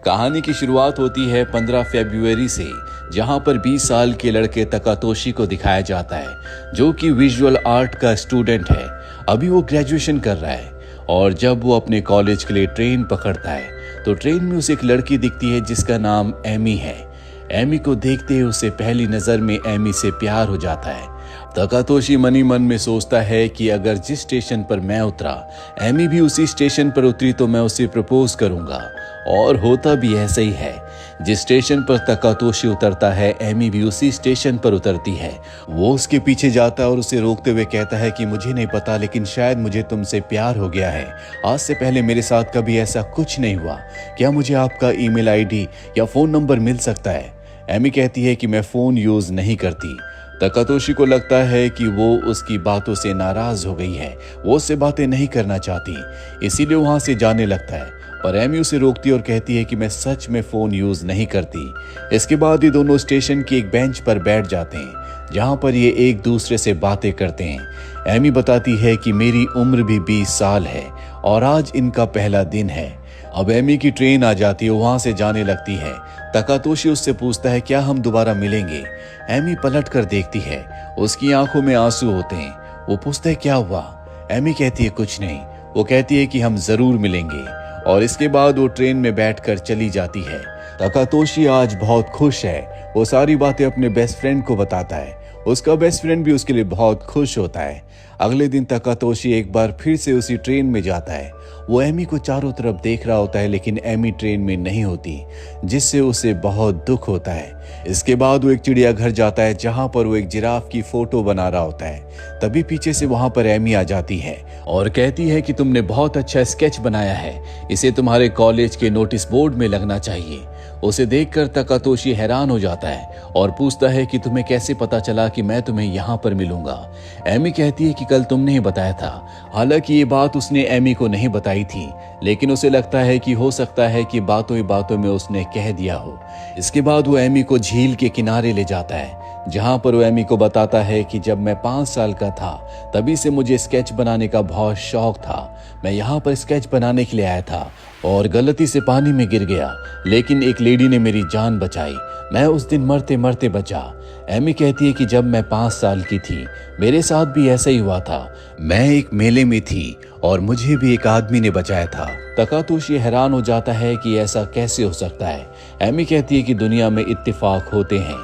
कहानी की शुरुआत होती है 15 फरवरी से, जहां पर 20 साल के लड़के तकातोशी को दिखाया जाता है, जो कि विजुअल आर्ट का स्टूडेंट है। अभी वो ग्रेजुएशन कर रहा है और जब वो अपने कॉलेज के लिए ट्रेन पकड़ता है तो ट्रेन में उसे एक लड़की दिखती है जिसका नाम एमी है। एमी को देखते ही उसे पहली नजर में एमी से प्यार हो जाता है। तकातोशी मनी मन में सोचता है कि अगर जिस स्टेशन पर मैं उतरा एमी भी उसी स्टेशन पर उतरी तो मैं उसे प्रपोज करूंगा। और होता भी ऐसा ही है। जिस स्टेशन पर तकातोशी उतरता है एमी भी उसी स्टेशन पर उतरती है। वो उसके पीछे जाता है और उसे रोकते हुए कहता है कि मुझे नहीं पता, लेकिन शायद मुझे तुमसे प्यार हो गया है। आज से पहले मेरे साथ कभी ऐसा कुछ नहीं हुआ। क्या मुझे आपका ईमेल आईडी या फोन नंबर मिल सकता है? एमी कहती है कि मैं फोन यूज नहीं करती। तकातोशी को लगता है कि वो उसकी बातों से नाराज हो गई है, वो उससे बातें नहीं करना चाहती, इसीलिए वहां से जाने लगता है। पर एमी उसे रोकती और कहती है कि मैं सच में फोन यूज नहीं करती। इसके बाद ये दोनों स्टेशन की एक बेंच पर बैठ जाते हैं, जहां पर ये एक दूसरे से बातें करते हैं। एमी बताती है कि मेरी उम्र भी 20 साल है और आज इनका पहला दिन है। अब एमी की ट्रेन आ जाती है, वहां से जाने लगती है। तकातोशी उससे पूछता है क्या हम दोबारा मिलेंगे? एमी पलट कर देखती है, उसकी आंखों में आंसू होते हैं। वो पूछता है क्या हुआ? एमी कहती है कुछ नहीं। वो कहती है कि हम जरूर मिलेंगे और इसके बाद वो ट्रेन में बैठकर चली जाती है। तकातोशी आज बहुत खुश है। वो सारी बातें अपने बेस्ट फ्रेंड को बताता है। उसका बेस्ट फ्रेंड भी उसके लिए बहुत खुश होता है। अगले दिन तकातोशी एक बार फिर से उसी ट्रेन में जाता है। वो एमी को चारों तरफ देख रहा होता है, लेकिन एमी ट्रेन में नहीं होती, जिससे उसे बहुत दुख होता है। इसके बाद वो एक चिड़ियाघर जाता है, जहां पर वो एक जिराफ की फोटो बना रहा होता है। तभी पीछे से वहां पर एमी आ जाती है और कहती है कि तुमने बहुत अच्छा स्केच बनाया है, इसे तुम्हारे कॉलेज के नोटिस बोर्ड में लगना चाहिए। उसे देखकर तकातोशी हैरान हो जाता है और पूछता है कि तुम्हें कैसे पता चला कि मैं तुम्हें यहाँ पर मिलूंगा? एमी कहती है कि कल तुमने ही बताया था। हालांकि ये बात उसने एमी को नहीं बताई थी, लेकिन उसे लगता है कि हो सकता है कि बातों ही बातों में उसने कह दिया हो। इसके बाद वो एमी को झील के किनारे ले जाता है, जहां पर वो एमी को बताता है कि जब मैं 5 साल का था तभी से मुझे स्केच बनाने का बहुत शौक था। मैं यहाँ पर स्केच बनाने के लिए आया था और गलती से पानी में गिर गया, लेकिन एक लेडी ने मेरी जान बचाई। मैं उस दिन मरते मरते बचा। एमी कहती है कि जब मैं 5 साल की थी मेरे साथ भी ऐसा ही हुआ था। मैं एक मेले में थी और मुझे भी एक आदमी ने बचाया था। तकातोशी हैरान हो जाता है कि ऐसा कैसे हो सकता है। एमी कहती है कि दुनिया में इत्तेफाक होते हैं।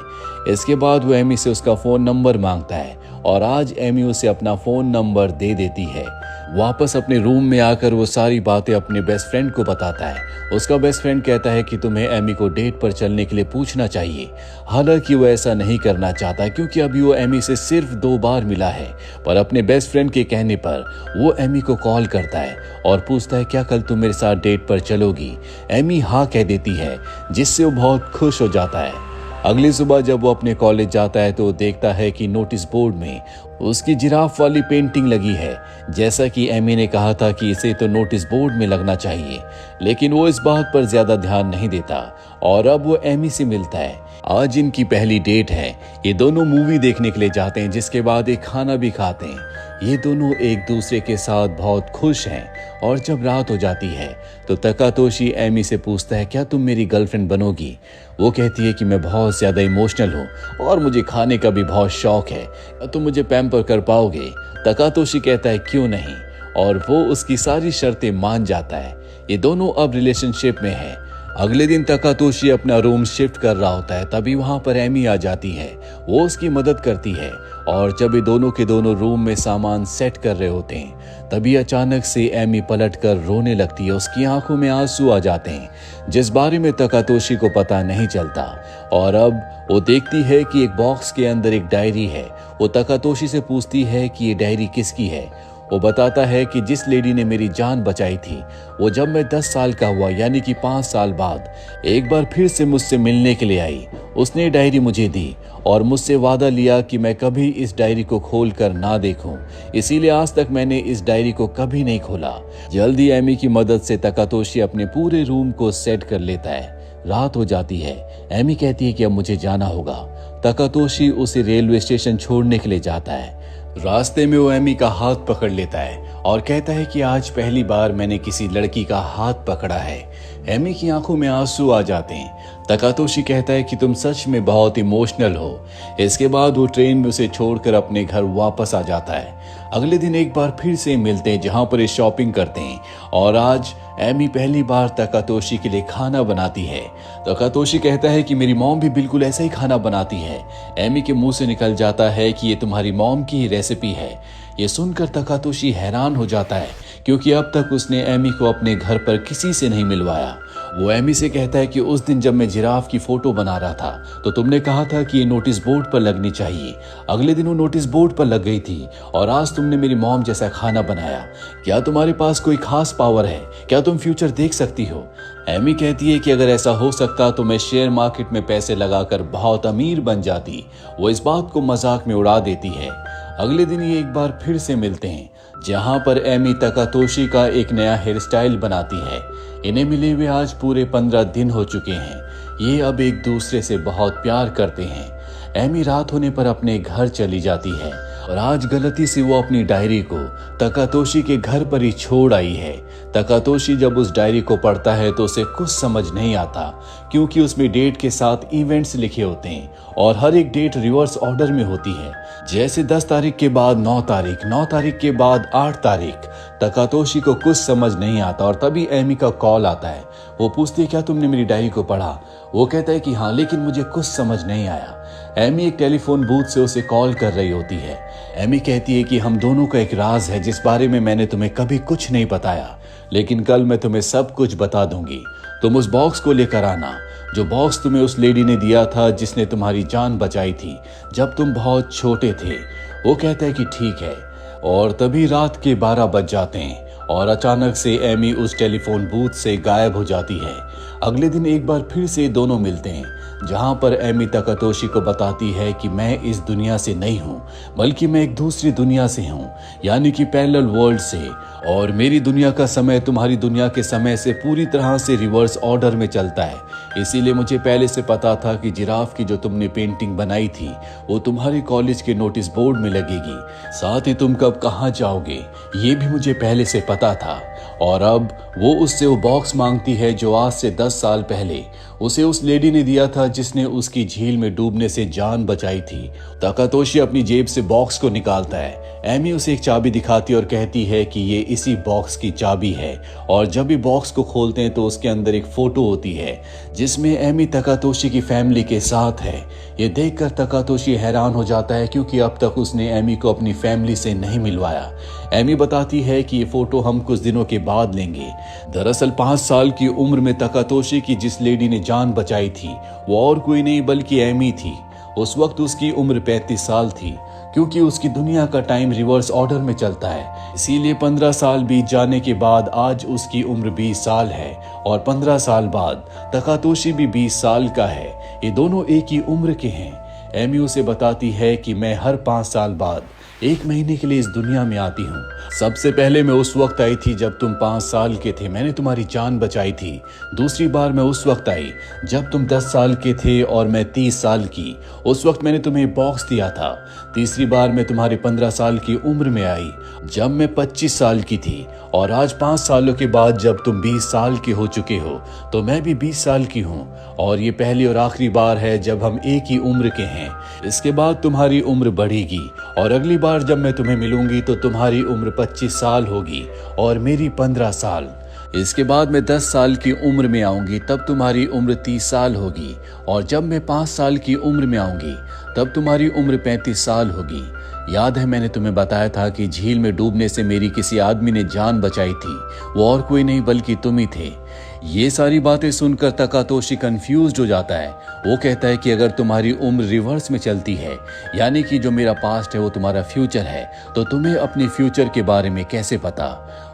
इसके बाद वो एमी से उसका फोन नंबर मांगता है और आज एमी उसे अपना फोन नंबर दे देती है। वापस अपने रूम में आकर वो सारी बातें अपने बेस्ट फ्रेंड को बताता है। उसका बेस्ट फ्रेंड कहता है कि तुम्हें एमी को डेट पर चलने के लिए पूछना चाहिए। हालांकि वो ऐसा नहीं करना चाहता, क्योंकि अभी वो एमी से सिर्फ 2 बार मिला है। पर अपने बेस्ट फ्रेंड के कहने पर वो एमी को कॉल करता है और पूछता है क्या कल तुम मेरे साथ डेट पर चलोगी? एमी हाँ कह देती है, जिससे वो बहुत खुश हो जाता है। अगली सुबह जब वो अपने कॉलेज जाता है तो देखता है कि नोटिस बोर्ड में उसकी जिराफ वाली पेंटिंग लगी है। जैसा कि एमी ने कहा था कि इसे तो नोटिस बोर्ड में लगना चाहिए, लेकिन वो इस बात पर ज्यादा ध्यान नहीं देता और अब वो एमी से मिलता है। आज इनकी पहली डेट है। ये दोनों मूवी देखने के लिए जाते हैं, जिसके बाद एक खाना भी खाते हैं। ये दोनों एक दूसरे के साथ बहुत खुश हैं और जब रात हो जाती है तो तकातोशी एमी से पूछता है क्या तुम मेरी गर्लफ्रेंड बनोगी? वो कहती है कि मैं बहुत ज्यादा इमोशनल हूँ और मुझे खाने का भी बहुत शौक है, तुम मुझे पैम्पर कर पाओगे? तकातोशी कहता है क्यों नहीं, और वो उसकी सारी शर्तें मान जाता है। ये दोनों अब रिलेशनशिप में हैं। अगले दिन तकातोशी अपना रूम शिफ्ट कर रहा होता है, तभी वहां पर एमी आ जाती है। वो उसकी मदद करती है और जब ये दोनों के दोनों रूम में सामान सेट कर रहे होते हैं तभी अचानक से एमी पलटकर रोने लगती है। उसकी आंखों में आंसू आ जाते हैं, जिस बारे में तकातोशी को पता नहीं चलता। और अब वो देखती है कि एक बॉक्स के अंदर एक डायरी है। वो तकातोशी से पूछती है कि ये डायरी किसकी है? वो बताता है कि जिस लेडी ने मेरी जान बचाई थी, वो जब मैं 10 साल का हुआ यानी कि 5 साल बाद एक बार फिर से मुझसे मिलने के लिए आई। उसने डायरी मुझे दी और मुझसे वादा लिया कि मैं कभी इस डायरी को खोल कर ना देखूं। इसीलिए आज तक मैंने इस डायरी को कभी नहीं खोला। जल्दी एमी की मदद से तकातोशी अपने पूरे रूम को सेट कर लेता है। रात हो जाती है। एमी कहती है कि अब मुझे जाना होगा। तकातोशी उसे रेलवे स्टेशन छोड़ने के लिए जाता है। रास्ते में वो एमी का हाथ पकड़ लेता है और कहता है कि आज पहली बार मैंने किसी लड़की का हाथ पकड़ा है। एमी की आंखों में आंसू आ जाते हैं। तकातोशी कहता है कि तुम सच में बहुत इमोशनल हो। इसके बाद वो ट्रेन में उसे छोड़कर अपने घर वापस आ जाता है। अगले दिन एक बार फिर से मिलते हैं जहां पर ये शॉपिंग करते हैं और आज एमी पहली बार तकातोशी के लिए खाना बनाती है। तकातोशी कहता है कि मेरी मॉम भी बिल्कुल ऐसा ही खाना बनाती है। एमी के मुंह से निकल जाता है कि ये तुम्हारी मॉम की ही रेसिपी है। ये सुनकर तकातोशी हैरान हो जाता है क्योंकि अब तक उसने एमी को अपने घर पर किसी से नहीं मिलवाया। वो एमी से कहता है कि उस दिन जब मैं जिराफ की फोटो बना रहा था तो तुमने कहा था कि ये नोटिस बोर्ड पर लगनी चाहिए। अगले दिन वो नोटिस बोर्ड पर लग गई थी और आज तुमने मेरी मॉम जैसा खाना बनाया। क्या तुम्हारे पास कोई खास पावर है? क्या तुम फ्यूचर देख सकती हो? एमी कहती है कि अगर ऐसा हो सकता तो मैं शेयर मार्केट में पैसे लगाकर बहुत अमीर बन जाती। वो इस बात को मजाक में उड़ा देती है। अगले दिन ये एक बार फिर से मिलते हैं जहां पर एमी तकातोशी का एक नया हेयर स्टाइल बनाती है। इन्हें मिले हुए आज पूरे 15 दिन हो चुके हैं। ये अब एक दूसरे से बहुत प्यार करते हैं। एमी रात होने पर अपने घर चली जाती है और आज गलती से वो अपनी डायरी को तकातोशी के घर पर ही छोड़ आई है। तकातोशी जब उस डायरी को पढ़ता है तो उसे कुछ समझ नहीं आता क्योंकि उसमें डेट के साथ इवेंट्स लिखे होते हैं और हर एक डेट रिवर्स ऑर्डर में होती है। जैसे 10 तारीख के बाद 9 तारीख, 9 तारीख के बाद 8 तारीख। तकातोशी को कुछ समझ नहीं आता और तभी एमी का कॉल आता है। वो पूछती है क्या तुमने मेरी डायरी को पढ़ा? वो कहता है कि हाँ, लेकिन मुझे कुछ समझ नहीं आया। एमी एक टेलीफोन बूथ से उसे कॉल कर रही होती है। एमी कहती है कि हम दोनों का एक राज है जिस बारे में मैंने तुम्हें कभी कुछ नहीं बताया, लेकिन कल मैं तुम्हें सब कुछ बता दूंगी। तुम उस बॉक्स को लेकर आना जो बॉक्स तुम्हें उस लेडी ने दिया था जिसने तुम्हारी जान बचाई थी जब तुम बहुत छोटे थे। वो कहता है कि ठीक है और तभी रात के 12 बज जाते हैं और अचानक से एमी उस टेलीफोन बूथ से गायब हो जाती है। अगले दिन एक बार फिर से दोनों मिलते हैं जहां पर एमी तकातोशी को बताती है कि मैं इस दुनिया से नहीं हूं बल्कि मैं एक दूसरी दुनिया से हूं, यानी कि पैरेलल वर्ल्ड से, और मेरी दुनिया का समय तुम्हारी दुनिया के समय से पूरी तरह से रिवर्स ऑर्डर में चलता है। इसीलिए मुझे पहले से पता था कि जिराफ की जो तुमने पेंटिंग बनाई थी वो तुम्हारे कॉलेज के नोटिस बोर्ड में लगेगी। साथ ही तुम कब कहाँ जाओगे ये भी मुझे पहले से पता था। और अब वो उससे वो बॉक्स मांगती है जो आज से 10 साल पहले उसे उस लेडी ने दिया था जिसने उसकी झील में डूबने से जान बचाई थी। तकातोशी अपनी जेब से बॉक्स को निकालता है। एमी उसे एक चाबी दिखाती और कहती है कि ये इसी बॉक्स की चाबी है और जब भी बॉक्स को खोलते हैं तो उसके अंदर एक फोटो होती है जिसमें एमी तकातोशी की फैमिली के साथ है। ये देखकर तकातोशी हैरान हो जाता है क्योंकि अब तक उसने एमी को अपनी फैमिली से नहीं मिलवाया। एमी बताती है कि ये फोटो हम कुछ दिनों के बाद लेंगे। दरअसल 5 साल की उम्र में तकातोशी की जिस लेडी ने जान बचाई थी वो और कोई नहीं बल्कि एमी थी। उस वक्त उसकी उम्र 35 साल थी क्योंकि उसकी दुनिया का टाइम रिवर्स ऑर्डर में चलता है। इसीलिए 15 साल बीत जाने के बाद आज उसकी उम्र 20 साल है और 15 साल बाद तकातोशी भी 20 साल का है। ये दोनों एक ही उम्र के हैं। एमी उसे बताती है कि मैं हर 5 साल बाद 1 महीने के लिए इस दुनिया में आती हूँ। सबसे पहले मैं उस वक्त आई थी जब तुम 5 साल के थे, मैंने तुम्हारी जान बचाई थी। दूसरी बार मैं उस वक्त आई जब तुम 10 साल के थे और मैं 30 साल की, उस वक्त मैंने तुम्हें बॉक्स दिया था। तीसरी बार मैं तुम्हारे 15 साल की उम्र में आई जब मैं 25 साल की थी और आज 5 सालों के बाद जब तुम 20 साल के हो चुके हो तो मैं भी 20 साल की हूँ और ये पहली और आखिरी बार है जब हम एक ही उम्र के हैं। इसके बाद तुम्हारी उम्र बढ़ेगी और अगली बार जब मैं तुम्हें मिलूंगी तो तुम्हारी उम्र 25 साल होगी और मेरी 15 साल। इसके बाद मैं 10 साल की उम्र में आऊंगी तब तुम्हारी उम्र 30 साल होगी और जब मैं 5 साल की उम्र में आऊंगी तब तुम्हारी उम्र 35 साल होगी। याद है मैंने तुम्हें बताया था कि झील में डूबने से मेरी किसी आदमी ने जान बचाई थी, वो और कोई नहीं बल्कि तुम ही थे। ये सारी बातें सुनकर तकातोशी कंफ्यूज्ड हो जाता है। वो कहता है कि अगर तुम्हारी उम्र रिवर्स में चलती है, यानी कि जो मेरा पास्ट है वो तुम्हारा फ्यूचर है, तो तुम्हें अपने फ्यूचर के बारे में कैसे पता?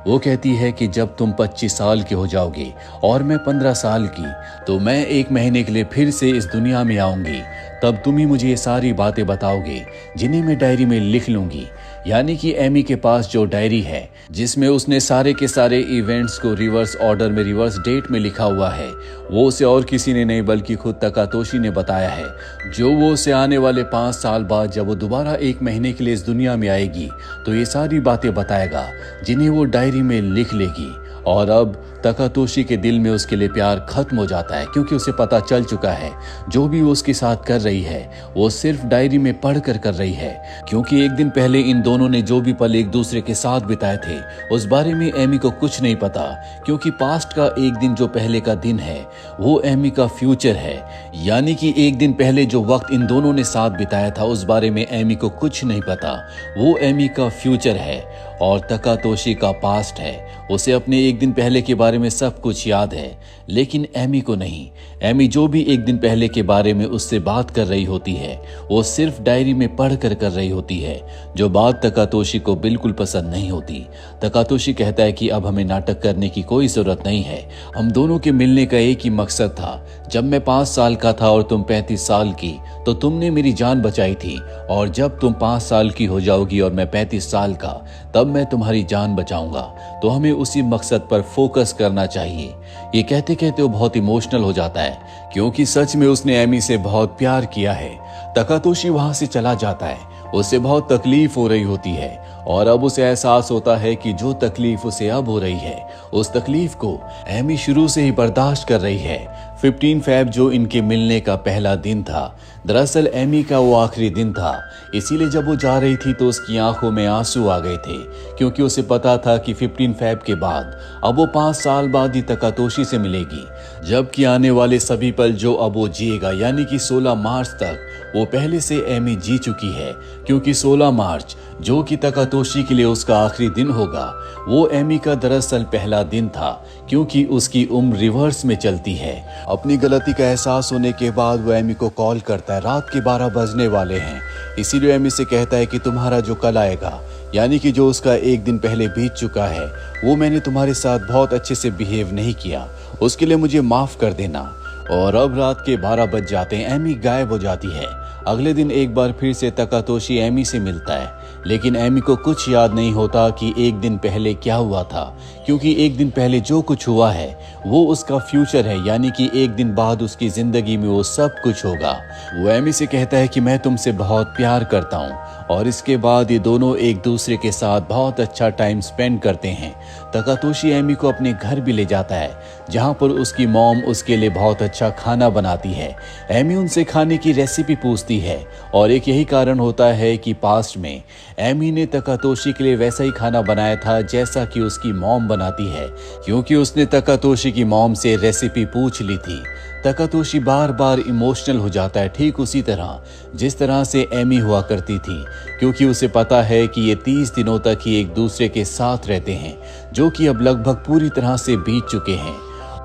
वो कहती है कि जब तुम 25 साल के हो जाओगे और मैं 15 साल की, तो मैं 1 महीने के लिए फिर से इस दुनिया में आऊंगी। तब तुम ही मुझे ये सारी बातें बताओगे जिन्हें मैं डायरी में लिख लूंगी। यानी कि एमी के पास जो डायरी है जिसमें उसने सारे के सारे इवेंट्स को रिवर्स ऑर्डर में रिवर्स डेट में लिखा हुआ है, वो उसे और किसी ने नहीं बल्कि खुद तकातोशी ने बताया है, जो वो उसे आने वाले 5 साल बाद जब वो दोबारा 1 महीने के लिए इस दुनिया में आएगी तो ये सारी बातें बताएगा जिन्हें वो डायरी में लिख लेगी। और अब तकातोशी के दिल में उसके लिए प्यार खत्म हो जाता है, क्योंकि उसे पता चल चुका है जो भी वो उसके साथ कर रही है वो सिर्फ डायरी में पढ़ कर रही है। क्योंकि एक दिन पहले इन दोनों ने जो भी पल एक दूसरे के साथ बिताए थे उस बारे में एमी को कुछ नहीं पता, क्योंकि पास्ट का एक दिन जो पहले का दिन है वो एमी का फ्यूचर है। यानी कि एक दिन पहले जो वक्त इन दोनों ने साथ बिताया था उस बारे में एमी को कुछ नहीं पता, वो एमी का फ्यूचर है और तकातोशी का पास्ट है। उसे अपने एक दिन पहले के बारे में सब कुछ याद है, लेकिन एमी को नहीं। एमी जो भी एक दिन पहले के बारे में उससे बात कर रही होती है वो सिर्फ डायरी में पढ़ कर रही होती है, जो बात तकातोशी को बिल्कुल पसंद नहीं होती। तकातोशी कहता है कि अब हमें नाटक करने की कोई जरूरत नहीं है, हम दोनों के मिलने का एक ही मकसद था। जब मैं 5 साल का था और तुम 35 साल की तो तुमने मेरी जान बचाई थी, और जब तुम 5 साल की हो जाओगी और मैं 35 साल का, तब मैं तुम्हारी जान बचाऊंगा। तो हमें उसी मकसद पर फोकस करना चाहिए। ये कहते कहते वो बहुत इमोशनल हो जाता है, क्योंकि सच में उसने एमी से बहुत प्यार किया है। तकातोशी वहां से चला जाता है, उसे बहुत तकलीफ हो रही होती है और अब उसे एहसास होता है कि जो तकलीफ उसे अब हो रही है उस तकलीफ को एमी शुरू से ही बर्दाश्त कर रही है। 15 फ़रवरी जो इनके मिलने का पहला दिन था, दरअसल एमी का वो आखिरी दिन था। इसीलिए जब वो जा रही थी तो उसकी आंखों में आंसू आ गए थे, क्योंकि उसे पता था कि 15 फ़रवरी के बाद अब वो 5 साल बाद ही तकातोशी से मिलेगी, जबकि आने वाले सभी पल जो अब वो जिएगा, यानी कि 16 मार्च तक वो पहले से एमी जी चुकी है। क्योंकि 16 मार्च जो कि तकातोशी के लिए उसका आखिरी दिन होगा, वो एमी का दरअसल पहला दिन था, क्योंकि उसकी उम्र रिवर्स में चलती है। अपनी गलती का एहसास होने के बाद वो एमी को कॉल करता है। रात के 12 बजने वाले हैं, इसीलिए एमी से कहता है कि तुम्हारा जो कल आएगा, यानी कि जो उसका एक दिन पहले बीत चुका है, वो मैंने तुम्हारे साथ बहुत अच्छे से बिहेव नहीं किया, उसके लिए मुझे माफ कर देना। और अब रात के 12 बज जाते हैं, एमी गायब हो जाती है। अगले दिन एक बार फिर से तकातोशी एमी से मिलता है, लेकिन एमी को कुछ याद नहीं होता कि एक दिन पहले क्या हुआ था, क्योंकि एक दिन पहले जो कुछ हुआ है वो उसका फ्यूचर है, यानी कि एक दिन बाद उसकी जिंदगी में वो सब कुछ होगा। वो एमी से कहता है कि मैं तुमसे बहुत प्यार करता हूँ, और इसके बाद ये दोनों एक दूसरे के साथ बहुत अच्छा टाइम स्पेंड करते हैं। तकातोशी एमी को अपने घर भी ले जाता है, जहाँ पर उसकी मॉम उसके लिए बहुत अच्छा खाना बनाती है। एमी उनसे खाने की रेसिपी पूछती है, और एक यही कारण होता है कि पास्ट में एमी ने तकातोशी के लिए वैसा ही खाना बनाया था जैसा कि उसकी मॉम बनाती है, क्योंकि उसने तकातोशी की मॉम से रेसिपी पूछ ली थी। तकातोशी बार बार इमोशनल हो जाता है, ठीक उसी तरह जिस तरह से एमी हुआ करती थी, क्योंकि उसे पता है कि ये 30 दिनों तक ही एक दूसरे के साथ रहते हैं, जो कि अब लगभग पूरी तरह से बीत चुके हैं।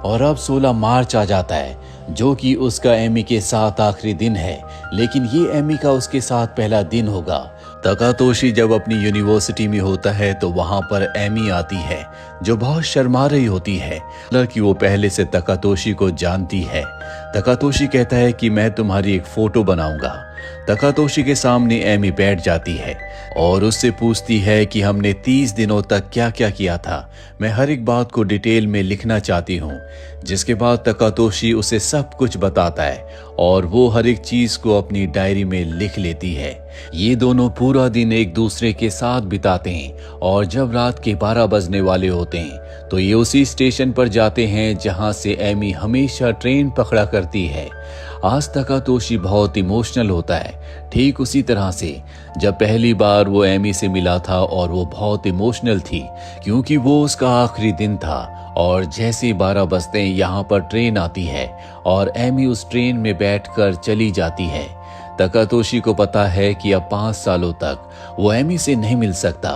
और अब 16 मार्च आ जाता है, जो कि उसका एमी के साथ आखिरी दिन है, लेकिन ये एमी का उसके साथ पहला दिन होगा। तकातोशी जब अपनी यूनिवर्सिटी में होता है तो वहां पर एमी आती है, जो बहुत शर्मा रही होती है, हालांकि वो पहले से तकातोशी को जानती है। तकातोशी कहता है कि मैं तुम्हारी एक फोटो बनाऊंगा। तकातोशी के सामने एमी बैठ जाती है और उससे पूछती है कि हमने 30 दिनों तक क्या क्या किया था, मैं हर एक बात को डिटेल में लिखना चाहती हूँ। जिसके बाद तकातोशी उसे सब कुछ बताता है और वो हर एक चीज को अपनी डायरी में लिख लेती है। ये दोनों पूरा दिन एक दूसरे के साथ बिताते हैं, और जब रात के 12 बजने वाले होते हैं तो ये उसी स्टेशन पर जाते हैं जहां से एमी हमेशा ट्रेन पकड़ा करती है। आज तकातोशी बहुत इमोशनल होता है, ठीक उसी तरह से जब पहली बार वो एमी से मिला था, और वो बहुत इमोशनल थी क्योंकि वो उसका आखिरी दिन था। और जैसे ही 12 बजते हैं यहाँ पर ट्रेन आती है और एमी उस ट्रेन में बैठकर चली जाती है। तकातोशी को पता है कि अब 5 सालों तक वो एमी से नहीं मिल सकता,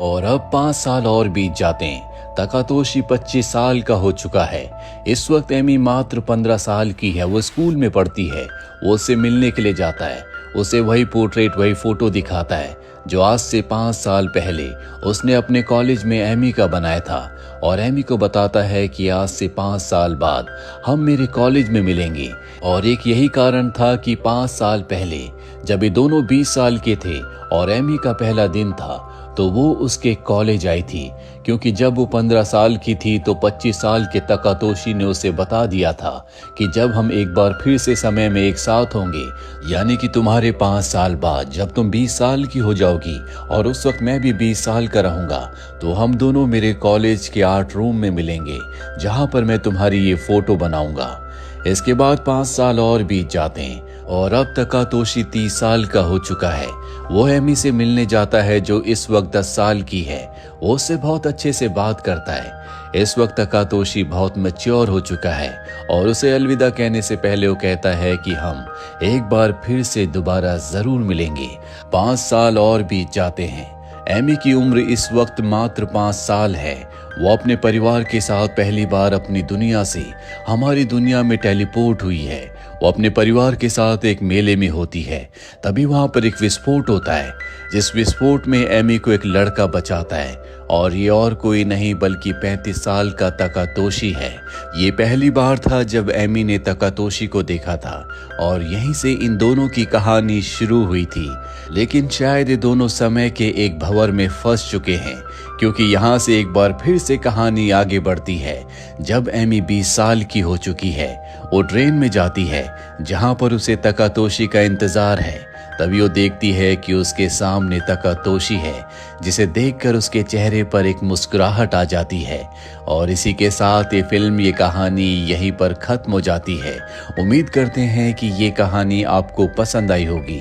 और अब 5 साल और बीत जाते हैं। तकातोशी 25 साल का हो चुका है। इस वक्त एमी मात्र 15 साल की है। वो स्कूल में पढ़ती है। वो उससे मिलने के लिए जाता है, उसे वही पोर्ट्रेट, वही फोटो दिखाता है जो आज से 5 साल पहले उसने अपने कॉलेज में एमी का बनाया था, और एमी को बताता है कि आज से 5 साल बाद हम मेरे कॉलेज में मिलेंगे। और एक यही कारण था कि 5 साल पहले जब ये दोनों 20 साल के थे और एमी का पहला दिन था, तो वो उसके कॉलेज आई थी, क्योंकि जब वो 15 साल की थी तो 25 साल के तकातोशी ने उसे बता दिया था कि जब हम एक बार फिर से समय में एक साथ होंगे, यानी कि तुम्हारे 5 साल बाद जब तुम 20 साल की हो जाओगी और उस वक्त मैं भी 20 साल का रहूंगा, तो हम दोनों मेरे कॉलेज के आर्ट रूम में मिलेंगे, जहां पर मैं तुम्हारी ये फोटो बनाऊंगा। इसके बाद 5 साल और बीत जाते हैं और अब तकातोशी 30 साल का हो चुका है। वो एमी से मिलने जाता है जो इस वक्त 10 साल की है। वो उससे बहुत अच्छे से बात करता है। इस वक्त तकातोशी बहुत मैच्योर हो चुका है और उसे अलविदा कहने से पहले वो कहता है कि हम एक बार फिर से दोबारा जरूर मिलेंगे। 5 साल और बीत जाते हैं। एमी की उम्र इस वक्त मात्र 5 साल है। वो अपने परिवार के साथ पहली बार अपनी दुनिया से हमारी दुनिया में टेलीपोर्ट हुई है। वो अपने परिवार के साथ एक मेले में होती है। तभी वहां पर एक विस्फोट होता है, जिस विस्फोट में एमी को एक लड़का बचाता है और ये और कोई नहीं बल्कि 35 साल का तकातोशी है। ये पहली बार था जब एमी ने तकातोशी को देखा था और यहीं से इन दोनों की कहानी शुरू हुई थी। लेकिन शायद ये दोनों समय के एक भंवर में फंस चुके हैं, क्योंकि यहाँ से एक बार फिर से कहानी आगे बढ़ती है। जब एमी 20 साल की हो चुकी है, वो ट्रेन में जाती है जहाँ पर उसे तकातोशी का इंतजार है। तभी वो देखती है कि उसके सामने तकातोशी है, जिसे देखकर उसके चेहरे पर एक मुस्कुराहट आ जाती है। और इसी के साथ ये फिल्म, ये कहानी यहीं पर खत्म हो जाती है। उम्मीद करते हैं कि ये कहानी आपको पसंद आई होगी।